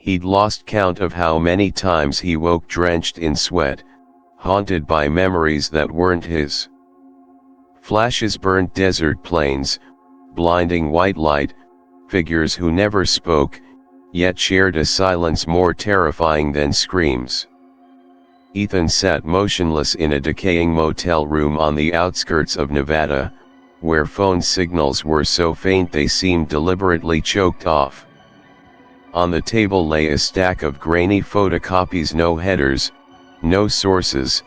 He'd lost count of how many times he woke drenched in sweat, haunted by memories that weren't his. Flashes, burnt desert plains, blinding white light, figures who never spoke, yet shared a silence more terrifying than screams. Ethan sat motionless in a decaying motel room on the outskirts of Nevada, where phone signals were so faint they seemed deliberately choked off. On the table lay a stack of grainy photocopies, no headers, no sources,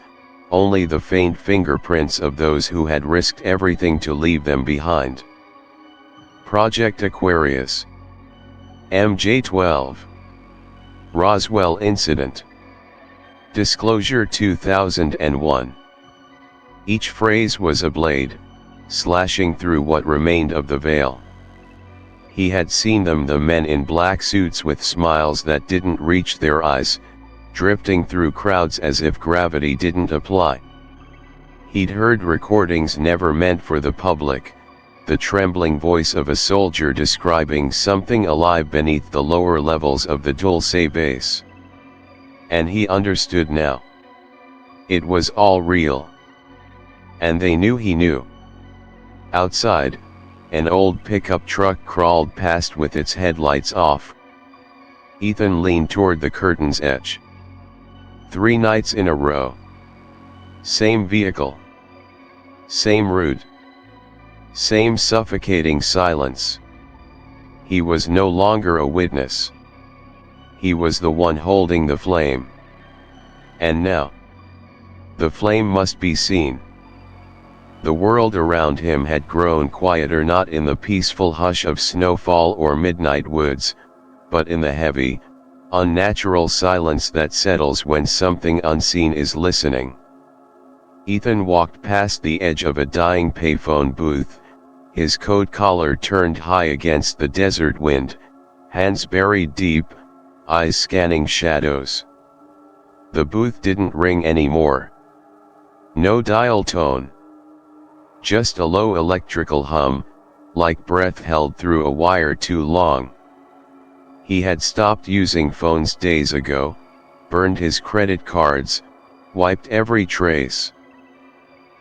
only the faint fingerprints of those who had risked everything to leave them behind. Project Aquarius. MJ12. Roswell Incident. Disclosure 2001. Each phrase was a blade, slashing through what remained of the veil. He had seen them, the men in black suits with smiles that didn't reach their eyes, drifting through crowds as if gravity didn't apply. He'd heard recordings never meant for the public, the trembling voice of a soldier describing something alive beneath the lower levels of the Dulce base. And he understood now. It was all real. And they knew he knew. Outside, an old pickup truck crawled past with its headlights off. Ethan leaned toward the curtain's edge. 3 nights in a row. Same vehicle. Same route. Same suffocating silence. He was no longer a witness. He was the one holding the flame. And now, the flame must be seen. The world around him had grown quieter, not in the peaceful hush of snowfall or midnight woods, but in the heavy, unnatural silence that settles when something unseen is listening. Ethan walked past the edge of a dying payphone booth, his coat collar turned high against the desert wind, hands buried deep, eyes scanning shadows. The booth didn't ring anymore. No dial tone. Just a low electrical hum, like breath held through a wire too long. He had stopped using phones days ago, burned his credit cards, wiped every trace.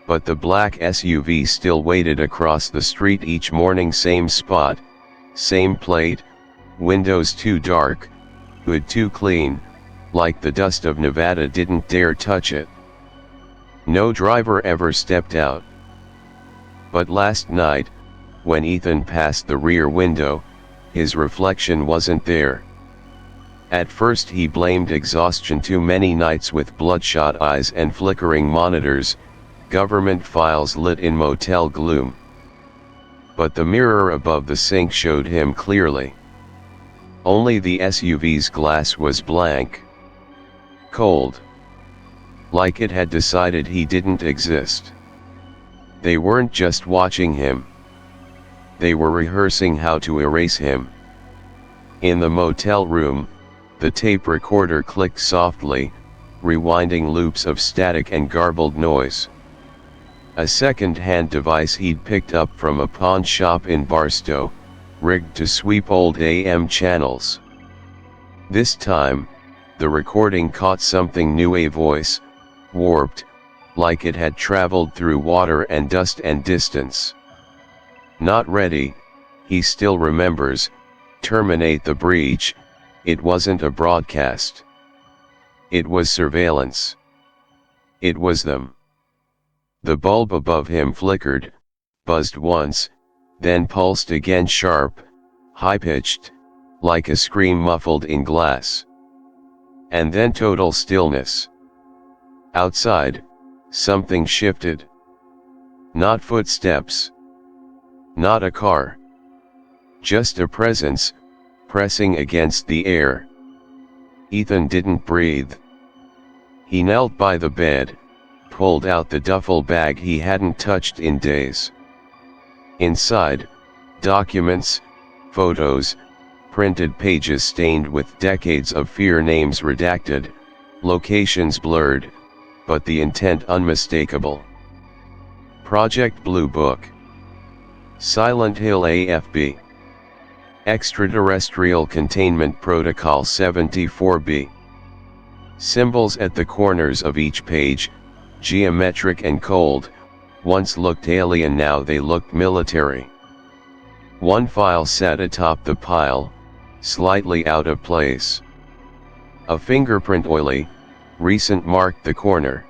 But the black SUV still waited across the street each morning, same spot, same plate, windows too dark, hood too clean, like the dust of Nevada didn't dare touch it. No driver ever stepped out. But last night, when Ethan passed the rear window, his reflection wasn't there. At first he blamed exhaustion, too many nights with bloodshot eyes and flickering monitors, government files lit in motel gloom. But the mirror above the sink showed him clearly. Only the SUV's glass was blank. Cold. Like it had decided he didn't exist. They weren't just watching him. They were rehearsing how to erase him. In the motel room, the tape recorder clicked softly, rewinding loops of static and garbled noise. A second-hand device he'd picked up from a pawn shop in Barstow, rigged to sweep old AM channels. This time, the recording caught something new, a voice, warped, like it had traveled through water and dust and distance. Not ready, he still remembers, terminate the breach. It wasn't a broadcast. It was surveillance. It was them. The bulb above him flickered, buzzed once, then pulsed again, sharp, high-pitched, like a scream muffled in glass. And then total stillness. Outside, something shifted. Not footsteps. Not a car. Just a presence, pressing against the air. Ethan didn't breathe. He knelt by the bed, pulled out the duffel bag he hadn't touched in days. Inside, documents, photos, printed pages stained with decades of fear, names redacted, locations blurred, but the intent unmistakable. Project Blue Book. Silent Hill AFB. Extraterrestrial Containment Protocol 74B. Symbols at the corners of each page, geometric and cold, once looked alien, now they looked military. One file sat atop the pile, slightly out of place. A fingerprint, oily, recent, marked the corner.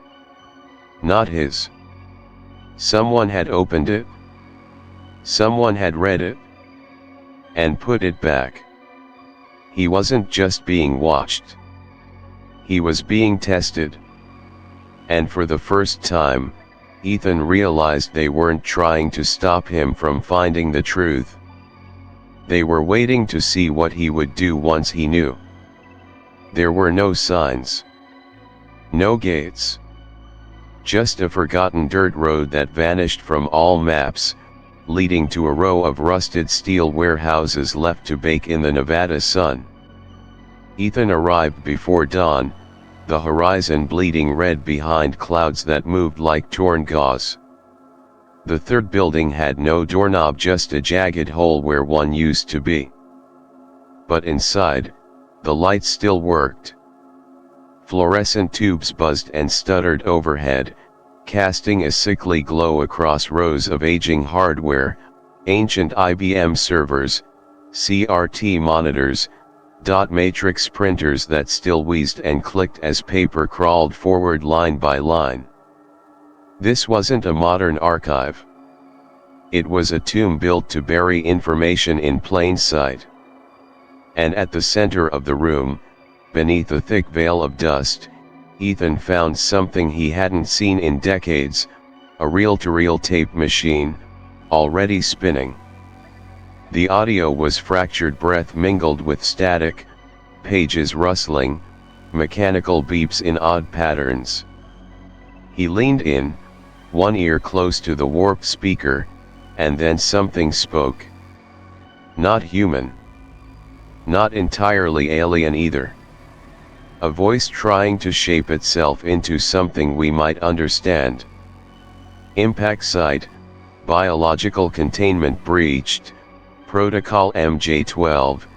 Not his. Someone had opened it. Someone had read it. And put it back. He wasn't just being watched. He was being tested. And for the first time, Ethan realized they weren't trying to stop him from finding the truth. They were waiting to see what he would do once he knew. There were no signs. No gates. Just a forgotten dirt road that vanished from all maps, leading to a row of rusted steel warehouses left to bake in the Nevada sun. Ethan arrived before dawn, the horizon bleeding red behind clouds that moved like torn gauze. The third building had no doorknob, just a jagged hole where one used to be. But inside, the lights still worked. Fluorescent tubes buzzed and stuttered overhead, casting a sickly glow across rows of aging hardware, ancient IBM servers, CRT monitors, dot matrix printers that still wheezed and clicked as paper crawled forward line by line. This wasn't a modern archive. It was a tomb built to bury information in plain sight. And at the center of the room, beneath a thick veil of dust, Ethan found something he hadn't seen in decades, a reel-to-reel tape machine, already spinning. The audio was fractured breath mingled with static, pages rustling, mechanical beeps in odd patterns. He leaned in, one ear close to the warped speaker, and then something spoke. Not human. Not entirely alien either. A voice trying to shape itself into something we might understand. Impact site, biological containment breached, protocol MJ12,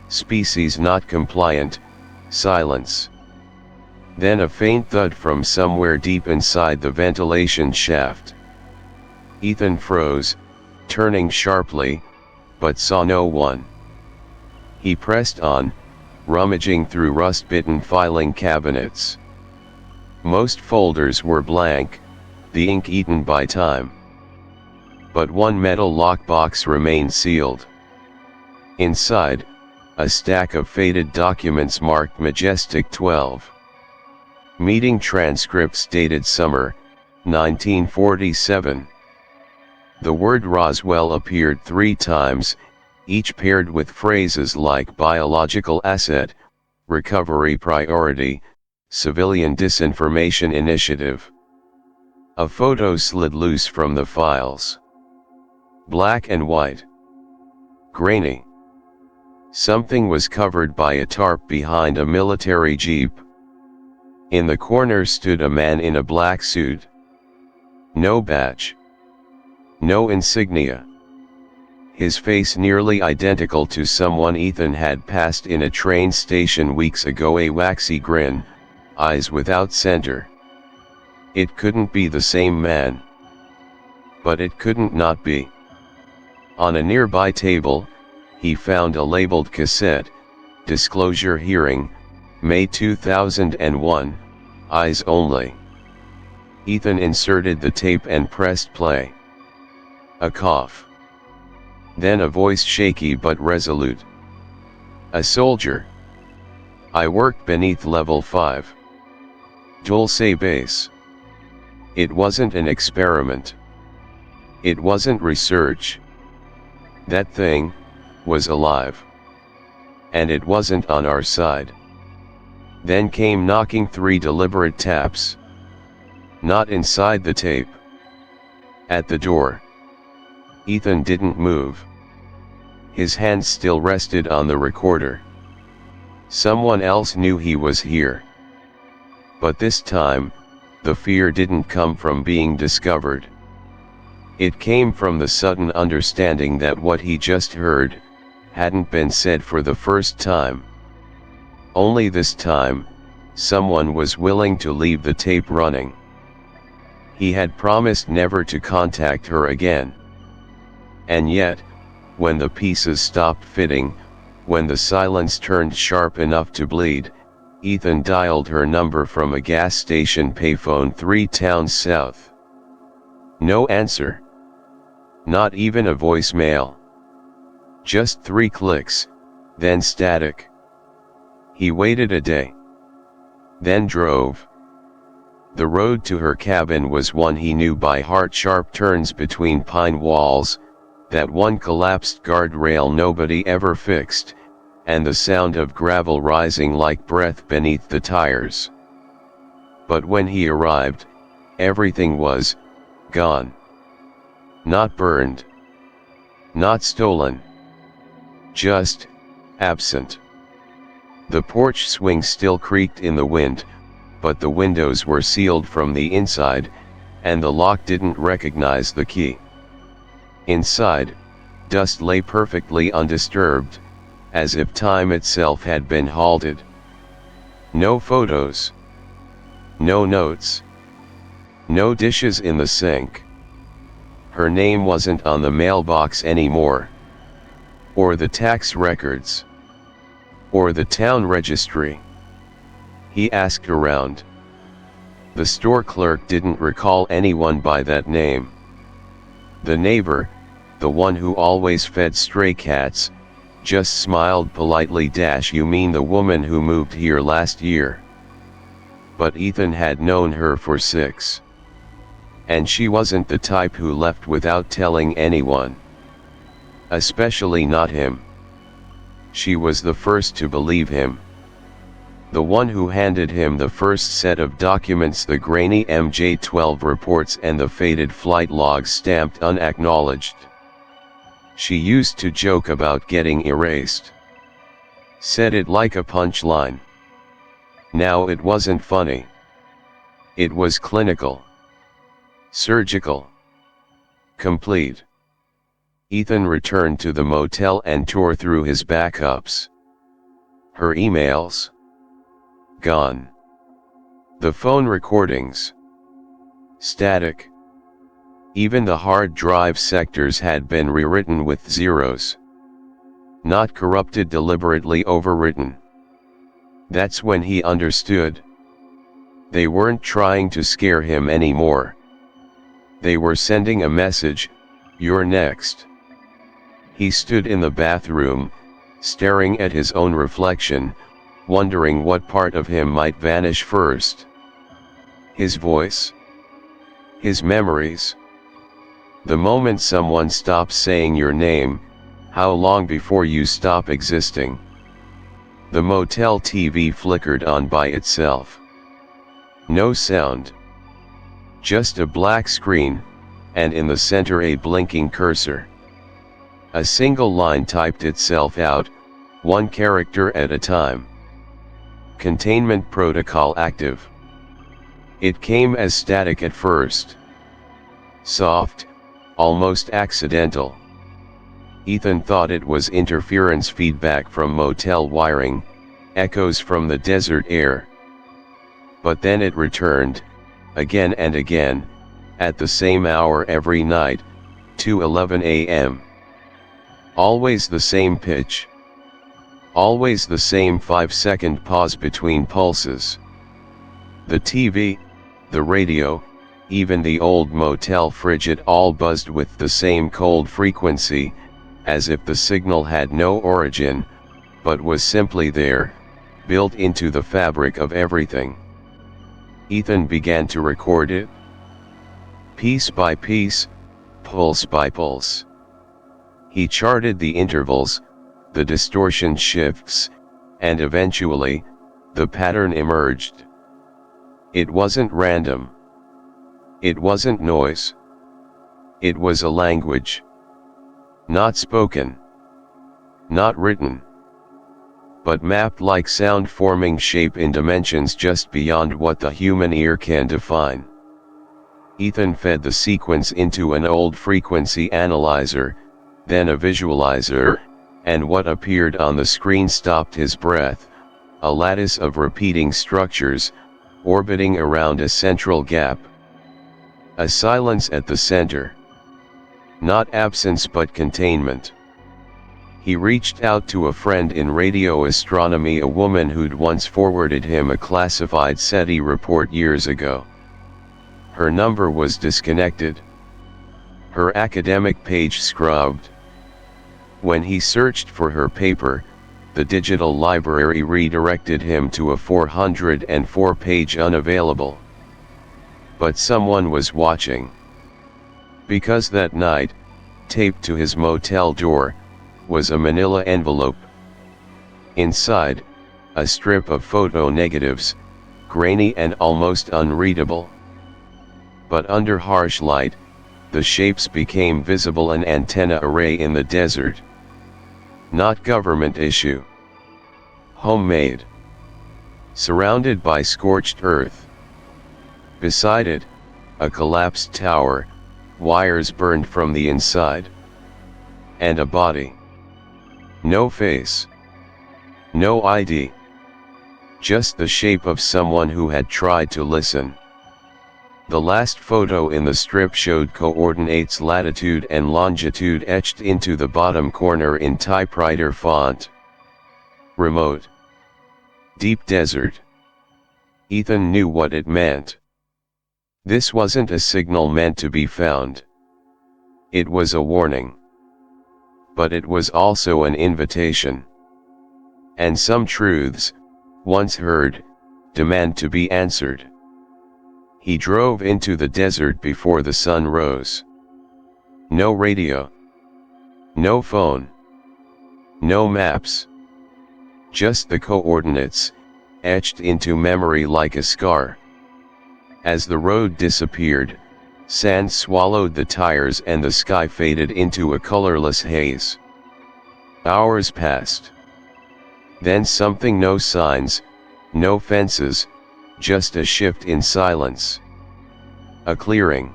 species not compliant, silence. Then a faint thud from somewhere deep inside the ventilation shaft. Ethan froze, turning sharply, but saw no one. He pressed on, rummaging through rust-bitten filing cabinets. Most folders were blank, the ink eaten by time. But one metal lockbox remained sealed. Inside, a stack of faded documents marked Majestic 12. Meeting transcripts dated summer, 1947. The word Roswell appeared 3 times, each paired with phrases like biological asset, recovery priority, civilian disinformation initiative. A photo slid loose from the files. Black and white. Grainy. Something was covered by a tarp behind a military jeep. In the corner stood a man in a black suit. No badge. No insignia. His face nearly identical to someone Ethan had passed in a train station weeks ago, a waxy grin, eyes without center. It couldn't be the same man. But it couldn't not be. On a nearby table, he found a labeled cassette, Disclosure Hearing, May 2001, eyes only. Ethan inserted the tape and pressed play. A cough. Then a voice, shaky but resolute. A soldier. I worked beneath level 5. Dulce base. It wasn't an experiment. It wasn't research. That thing was alive. And it wasn't on our side. Then came knocking, 3 deliberate taps. Not inside the tape. At the door. Ethan didn't move. His hands still rested on the recorder. Someone else knew he was here. But this time, the fear didn't come from being discovered. It came from the sudden understanding that what he just heard hadn't been said for the first time. Only this time, someone was willing to leave the tape running. He had promised never to contact her again. And yet, when the pieces stopped fitting, when the silence turned sharp enough to bleed, Ethan dialed her number from a gas station payphone 3 towns south. No answer. Not even a voicemail. Just 3 clicks, then static. He waited a day. Then drove. The road to her cabin was one he knew by heart, sharp turns between pine walls, that one collapsed guardrail nobody ever fixed, and the sound of gravel rising like breath beneath the tires. But when he arrived, everything was gone. Not burned. Not stolen. Just absent. The porch swing still creaked in the wind, but the windows were sealed from the inside, and the lock didn't recognize the key. Inside, dust lay perfectly undisturbed, as if time itself had been halted. No photos. No notes. No dishes in the sink. Her name wasn't on the mailbox anymore. Or the tax records. Or the town registry. He asked around. The store clerk didn't recall anyone by that name. The neighbor, the one who always fed stray cats, just smiled politely. You mean the woman who moved here last year? But Ethan had known her for 6. And she wasn't the type who left without telling anyone. Especially not him. She was the first to believe him. The one who handed him the first set of documents, the grainy MJ-12 reports and the faded flight logs stamped unacknowledged. She used to joke about getting erased. Said it like a punchline. Now it wasn't funny. It was clinical. Surgical. Complete. Ethan returned to the motel and tore through his backups. Her emails. Gone. The phone recordings. Static. Even the hard drive sectors had been rewritten with zeros. Not corrupted, deliberately overwritten. That's when he understood. They weren't trying to scare him anymore. They were sending a message: you're next. He stood in the bathroom, staring at his own reflection, wondering what part of him might vanish first. His voice? His memories? The moment someone stops saying your name, how long before you stop existing? The motel TV flickered on by itself. No sound. Just a black screen, and in the center a blinking cursor. A single line typed itself out, one character at a time. Containment protocol active. It came as static at first. Soft, almost accidental. Ethan thought it was interference feedback from motel wiring, echoes from the desert air. But then it returned, again and again, at the same hour every night, 2:11 a.m. Always the same pitch. Always the same 5-second pause between pulses. The TV, the radio, even the old motel fridge, it all buzzed with the same cold frequency, as if the signal had no origin, but was simply there, built into the fabric of everything. Ethan began to record it. Piece by piece, pulse by pulse. He charted the intervals, the distortion shifts, and eventually, the pattern emerged. It wasn't random. It wasn't noise. It was a language. Not spoken. Not written. But mapped like sound, forming shape in dimensions just beyond what the human ear can define. Ethan fed the sequence into an old frequency analyzer, then a visualizer, and what appeared on the screen stopped his breath, a lattice of repeating structures, orbiting around a central gap. A silence at the center. Not absence but containment. He reached out to a friend in radio astronomy, a woman who'd once forwarded him a classified SETI report years ago. Her number was disconnected. Her academic page scrubbed. When he searched for her paper, the digital library redirected him to a 404-page unavailable. But someone was watching. Because that night, taped to his motel door, was a manila envelope. Inside, a strip of photo negatives, grainy and almost unreadable. But under harsh light, the shapes became visible: an antenna array in the desert. Not government issue. Homemade. Surrounded by scorched earth. Beside it, a collapsed tower, wires burned from the inside. And a body. No face. No ID. Just the shape of someone who had tried to listen. The last photo in the strip showed coordinates, latitude and longitude etched into the bottom corner in typewriter font. Remote. Deep desert. Ethan knew what it meant. This wasn't a signal meant to be found. It was a warning. But it was also an invitation. And some truths, once heard, demand to be answered. He drove into the desert before the sun rose. No radio. No phone. No maps. Just the coordinates, etched into memory like a scar. As the road disappeared, sand swallowed the tires and the sky faded into a colorless haze. Hours passed. Then something: no signs, no fences, just a shift in silence. A clearing.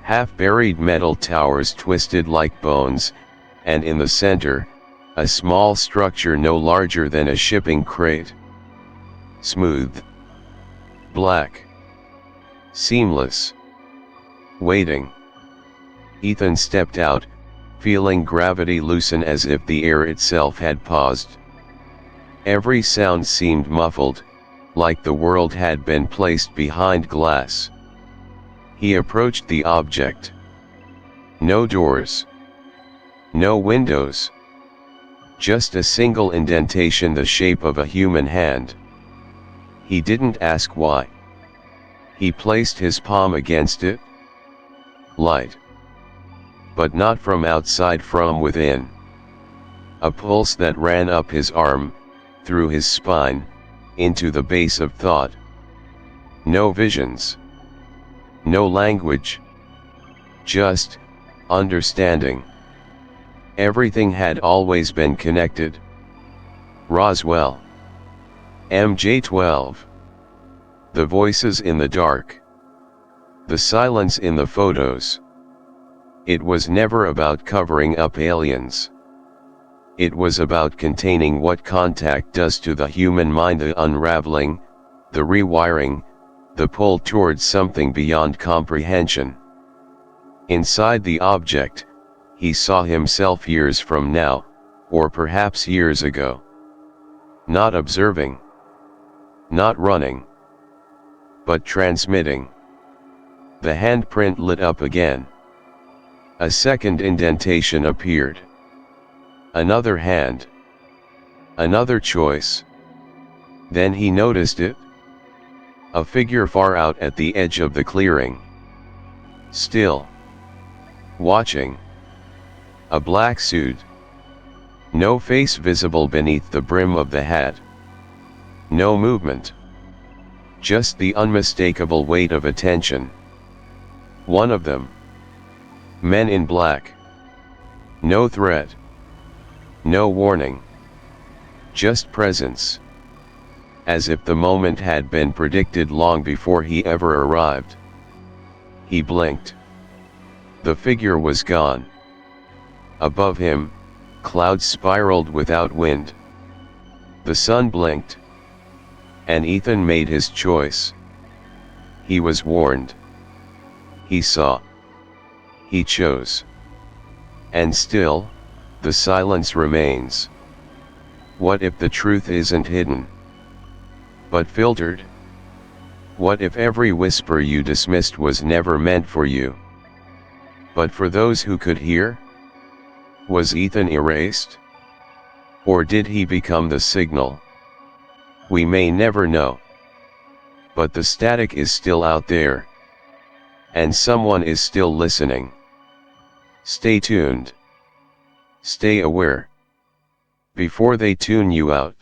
Half-buried metal towers twisted like bones, and in the center, a small structure no larger than a shipping crate. Smooth. Black. Seamless. Waiting. Ethan stepped out, feeling gravity loosen as if the air itself had paused. Every sound seemed muffled, like the world had been placed behind glass. He approached the object. No doors. No windows. Just a single indentation the shape of a human hand. He didn't ask why. He placed his palm against it. Light. But not from outside, from within. A pulse that ran up his arm, through his spine, into the base of thought. No visions. No language. Just understanding. Everything had always been connected. Roswell. MJ-12. The voices in the dark. The silence in the photos. It was never about covering up aliens. It was about containing what contact does to the human mind: the unraveling, the rewiring, the pull towards something beyond comprehension. Inside the object, he saw himself years from now, or perhaps years ago. Not observing. Not running. But transmitting. The handprint lit up again. A second indentation appeared. Another hand. Another choice. Then he noticed it. A figure far out at the edge of the clearing. Still. Watching. A black suit. No face visible beneath the brim of the hat. No movement. Just the unmistakable weight of attention. One of them. Men in black. No threat. No warning. Just presence. As if the moment had been predicted long before he ever arrived. He blinked. The figure was gone. Above him, Clouds spiraled without wind. The sun blinked. And Ethan made his choice. He was warned. He saw. He chose. And still, the silence remains. What if the truth isn't hidden, but filtered? What if every whisper you dismissed was never meant for you, but for those who could hear? Was Ethan erased? Or did he become the signal? We may never know. But the static is still out there. And someone is still listening. Stay tuned. Stay aware. Before they tune you out.